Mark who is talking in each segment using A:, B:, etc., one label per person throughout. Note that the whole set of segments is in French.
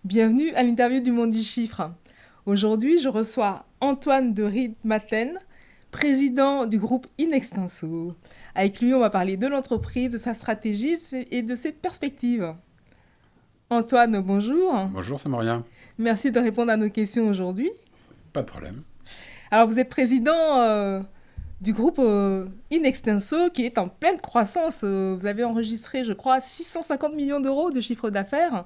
A: Bienvenue à l'interview du Monde du Chiffre. Aujourd'hui, je reçois Antoine de Riedmaten, président du groupe Inextenso. Avec lui, on va parler de l'entreprise, de sa stratégie et de ses perspectives. Antoine, bonjour.
B: Bonjour Samaria.
A: Merci de répondre à nos questions aujourd'hui.
B: Pas de problème.
A: Alors, vous êtes président du groupe Inextenso qui est en pleine croissance. Vous avez enregistré, je crois, 650 millions d'euros de chiffre d'affaires.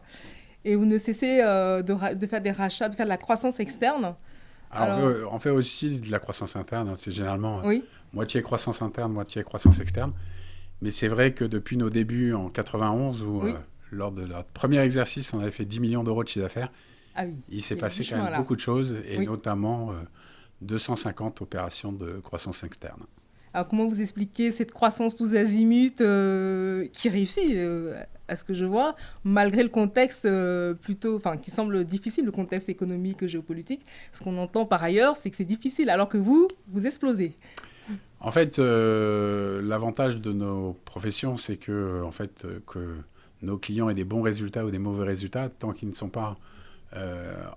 A: Et vous ne cessez de faire des rachats, de faire de la croissance externe.
B: Alors, on fait aussi de la croissance interne. C'est généralement
A: Oui,
B: moitié croissance interne, moitié croissance externe. Mais c'est vrai que depuis nos débuts en 91, où
A: oui.
B: lors de notre premier exercice, on avait fait 10 millions d'euros de chiffre d'affaires,
A: Ah oui.
B: il s'est
A: Il y a
B: passé
A: du
B: quand
A: chemin,
B: même
A: là.
B: beaucoup de choses, et
A: Oui.
B: notamment 250 opérations de croissance externe.
A: Alors, comment vous expliquez cette croissance tous azimuts qui réussit, à ce que je vois, malgré le contexte qui semble difficile, le contexte économique, géopolitique. Ce qu'on entend par ailleurs, c'est que c'est difficile, alors que vous explosez.
B: En fait, l'avantage de nos professions, c'est que nos clients aient des bons résultats ou des mauvais résultats, tant qu'ils ne sont pas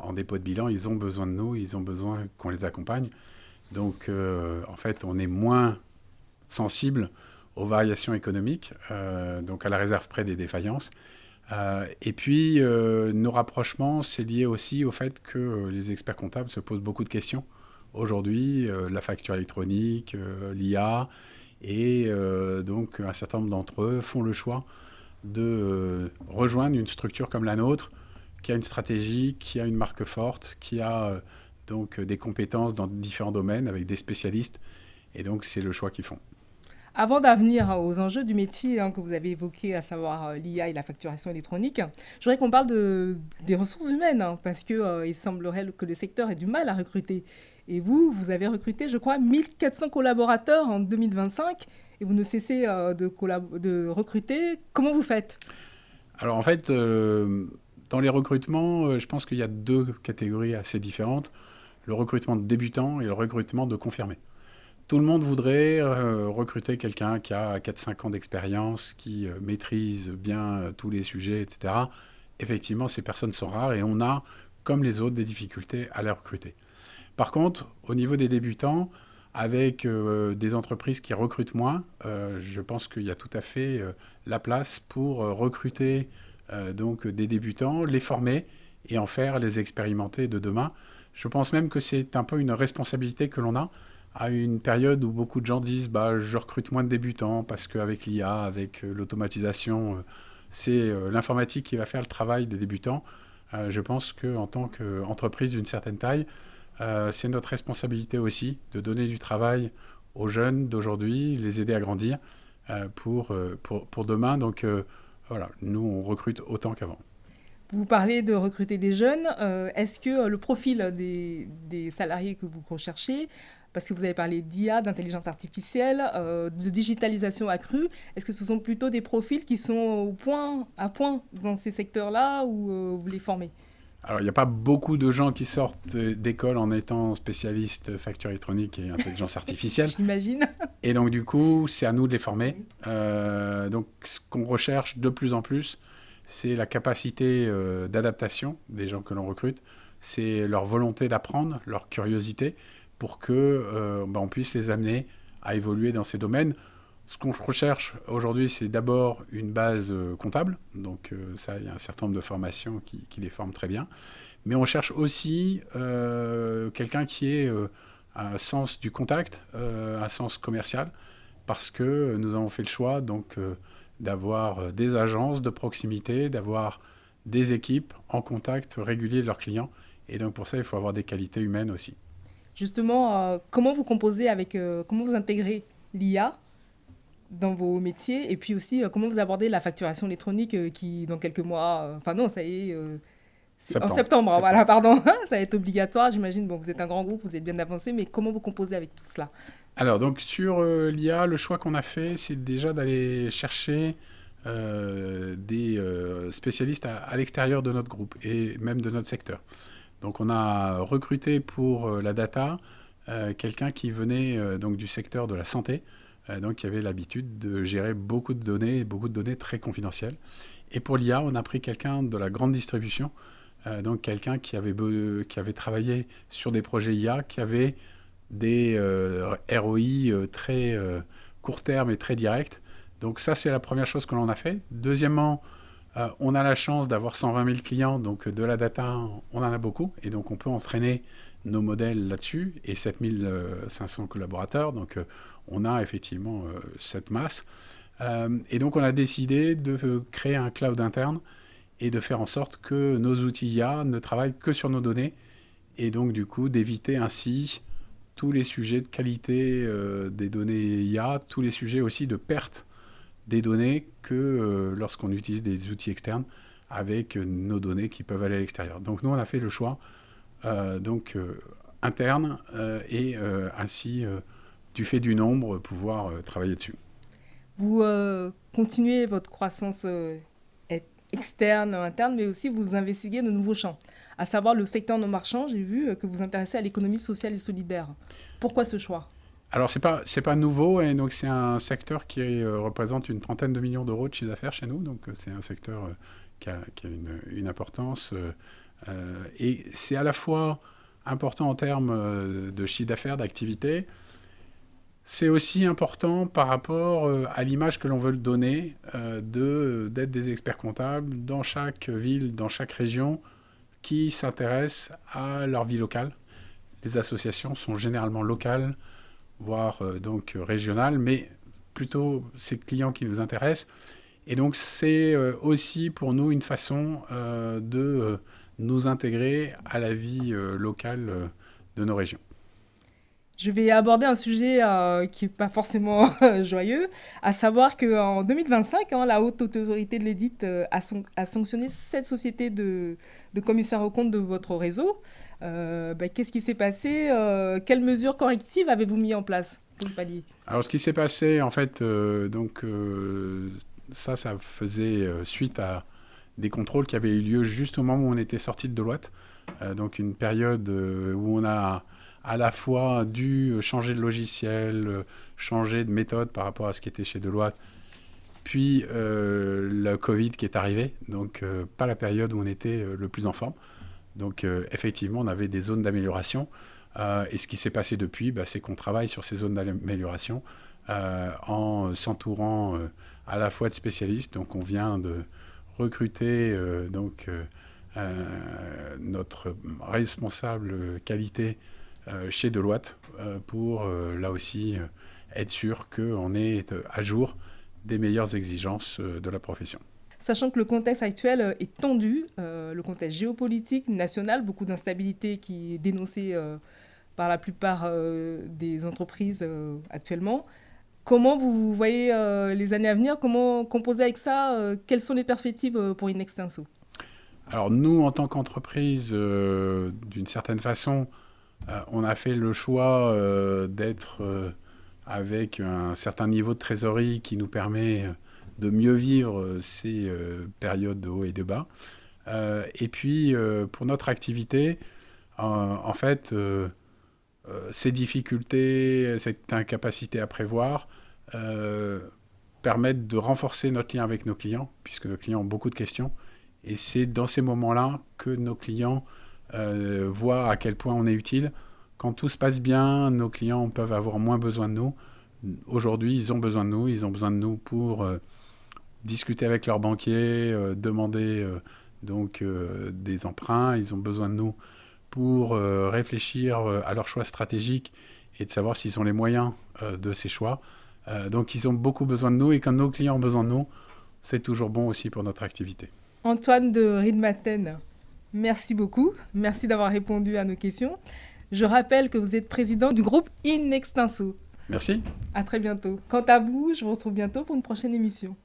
B: en dépôt de bilan, ils ont besoin de nous, ils ont besoin qu'on les accompagne. Donc, en fait, on est moins sensible aux variations économiques, donc à la réserve près des défaillances. Et puis, nos rapprochements, c'est lié aussi au fait que les experts comptables se posent beaucoup de questions. Aujourd'hui, la facture électronique, l'IA, et donc un certain nombre d'entre eux font le choix de rejoindre une structure comme la nôtre, qui a une stratégie, qui a une marque forte, qui a donc des compétences dans différents domaines avec des spécialistes. Et donc, c'est le choix qu'ils font.
A: Avant d'en venir aux enjeux du métier que vous avez évoqué, à savoir l'IA et la facturation électronique, je voudrais qu'on parle des ressources humaines, parce qu'il semblerait que le secteur ait du mal à recruter. Et vous avez recruté, je crois, 1400 collaborateurs en 2025, et vous ne cessez de recruter. Comment vous faites?
B: Alors, en fait, dans les recrutements, je pense qu'il y a deux catégories assez différentes. Le recrutement de débutants et le recrutement de confirmés. Tout le monde voudrait recruter quelqu'un qui a 4-5 ans d'expérience, qui maîtrise bien tous les sujets, etc. Effectivement, ces personnes sont rares et on a, comme les autres, des difficultés à les recruter. Par contre, au niveau des débutants, avec des entreprises qui recrutent moins, je pense qu'il y a tout à fait la place pour recruter donc des débutants, les former et en faire les expérimentés de demain. Je pense même que c'est un peu une responsabilité que l'on a à une période où beaucoup de gens disent je recrute moins de débutants parce qu'avec l'IA, avec l'automatisation, c'est l'informatique qui va faire le travail des débutants. Je pense qu'en tant qu'entreprise d'une certaine taille, c'est notre responsabilité aussi de donner du travail aux jeunes d'aujourd'hui, les aider à grandir pour demain. Donc voilà, nous on recrute autant qu'avant.
A: Vous parlez de recruter des jeunes. Est-ce que le profil des salariés que vous recherchez, parce que vous avez parlé d'IA, d'intelligence artificielle, de digitalisation accrue, est-ce que ce sont plutôt des profils qui sont à point dans ces secteurs-là ou vous les formez?
B: Alors, il n'y a pas beaucoup de gens qui sortent d'école en étant spécialistes facture électronique et intelligence artificielle.
A: J'imagine.
B: Et donc, du coup, c'est à nous de les former.
A: Oui.
B: Donc, ce qu'on recherche de plus en plus, c'est la capacité d'adaptation des gens que l'on recrute. C'est leur volonté d'apprendre, leur curiosité, pour que on puisse les amener à évoluer dans ces domaines. Ce qu'on recherche aujourd'hui, c'est d'abord une base comptable. Donc ça, il y a un certain nombre de formations qui les forment très bien. Mais on cherche aussi quelqu'un qui ait un sens du contact, un sens commercial, parce que nous avons fait le choix donc, d'avoir des agences de proximité, d'avoir des équipes en contact régulier de leurs clients. Et donc pour ça, il faut avoir des qualités humaines aussi.
A: Justement, comment vous composez comment vous intégrez l'IA dans vos métiers et puis aussi comment vous abordez la facturation électronique qui, dans quelques mois, enfin non, ça y est, c'est en septembre, voilà, pardon, ça va être obligatoire, j'imagine. Bon, vous êtes un grand groupe, vous êtes bien avancé, mais comment vous composez avec tout cela?
B: Alors, donc, sur l'IA, le choix qu'on a fait, c'est déjà d'aller chercher des spécialistes à l'extérieur de notre groupe et même de notre secteur. Donc, on a recruté pour la data quelqu'un qui venait donc du secteur de la santé, donc qui avait l'habitude de gérer beaucoup de données très confidentielles. Et pour l'IA, on a pris quelqu'un de la grande distribution donc quelqu'un qui avait travaillé sur des projets IA, qui avait des ROI très court terme et très direct. Donc ça, c'est la première chose que l'on a fait. Deuxièmement, on a la chance d'avoir 120 000 clients, donc de la data, on en a beaucoup, et donc on peut entraîner nos modèles là-dessus, et 7 500 collaborateurs, donc on a effectivement cette masse. Et donc on a décidé de créer un cloud interne et de faire en sorte que nos outils IA ne travaillent que sur nos données, et donc du coup d'éviter ainsi tous les sujets de qualité des données IA, tous les sujets aussi de perte des données que lorsqu'on utilise des outils externes avec nos données qui peuvent aller à l'extérieur. Donc nous, on a fait le choix interne et ainsi, du fait du nombre, pouvoir travailler dessus.
A: Vous continuez votre croissance externe, interne, mais aussi vous investiguez de nouveaux champs, à savoir le secteur non marchand. J'ai vu que vous vous intéressez à l'économie sociale et solidaire. Pourquoi ce choix ?
B: Alors, c'est pas nouveau, et donc c'est un secteur qui représente une trentaine de millions d'euros de chiffre d'affaires chez nous. Donc, c'est un secteur qui a une importance. Et c'est à la fois important en termes de chiffre d'affaires, d'activité. C'est aussi important par rapport à l'image que l'on veut donner d'être des experts comptables dans chaque ville, dans chaque région, qui s'intéressent à leur vie locale. Les associations sont généralement locales, voire donc régionales, mais plutôt ces clients qui nous intéressent. Et donc c'est aussi pour nous une façon de nous intégrer à la vie locale de nos régions.
A: Je vais aborder un sujet qui n'est pas forcément joyeux, à savoir qu'en 2025, la haute autorité de l'édite a sanctionné 7 sociétés de commissaires aux comptes de votre réseau. Qu'est-ce qui s'est passé? Quelles mesures correctives avez-vous mis en place pour le pallier?
B: Alors ce qui s'est passé, en fait, ça faisait suite à des contrôles qui avaient eu lieu juste au moment où on était sorti de Deloitte. Donc une période où on a à la fois dû changer de logiciel, changer de méthode par rapport à ce qui était chez Deloitte, puis le Covid qui est arrivé, donc pas la période où on était le plus en forme. Donc effectivement, on avait des zones d'amélioration. Et ce qui s'est passé depuis, c'est qu'on travaille sur ces zones d'amélioration en s'entourant à la fois de spécialistes. Donc on vient de recruter notre responsable qualité chez Deloitte pour là aussi être sûr qu'on est à jour des meilleures exigences de la profession.
A: Sachant que le contexte actuel est tendu, le contexte géopolitique, national, beaucoup d'instabilité qui est dénoncée par la plupart des entreprises actuellement. Comment vous voyez les années à venir? Comment composer avec ça? Quelles sont les perspectives pour Inextinso?
B: Alors nous, en tant qu'entreprise, d'une certaine façon, on a fait le choix d'être avec un certain niveau de trésorerie qui nous permet de mieux vivre ces périodes de haut et de bas. Et puis, pour notre activité, en fait, ces difficultés, cette incapacité à prévoir permettent de renforcer notre lien avec nos clients, puisque nos clients ont beaucoup de questions. Et c'est dans ces moments-là que nos clients voient à quel point on est utile. Quand tout se passe bien, nos clients peuvent avoir moins besoin de nous. Aujourd'hui, ils ont besoin de nous. Ils ont besoin de nous pour discuter avec leurs banquiers, demander des emprunts. Ils ont besoin de nous pour réfléchir à leurs choix stratégiques et de savoir s'ils ont les moyens de ces choix. Donc, ils ont beaucoup besoin de nous. Et quand nos clients ont besoin de nous, c'est toujours bon aussi pour notre activité.
A: Antoine de Riedmaten, merci beaucoup. Merci d'avoir répondu à nos questions. Je rappelle que vous êtes président du groupe Inextinso.
B: Merci.
A: À très bientôt. Quant à vous, je vous retrouve bientôt pour une prochaine émission.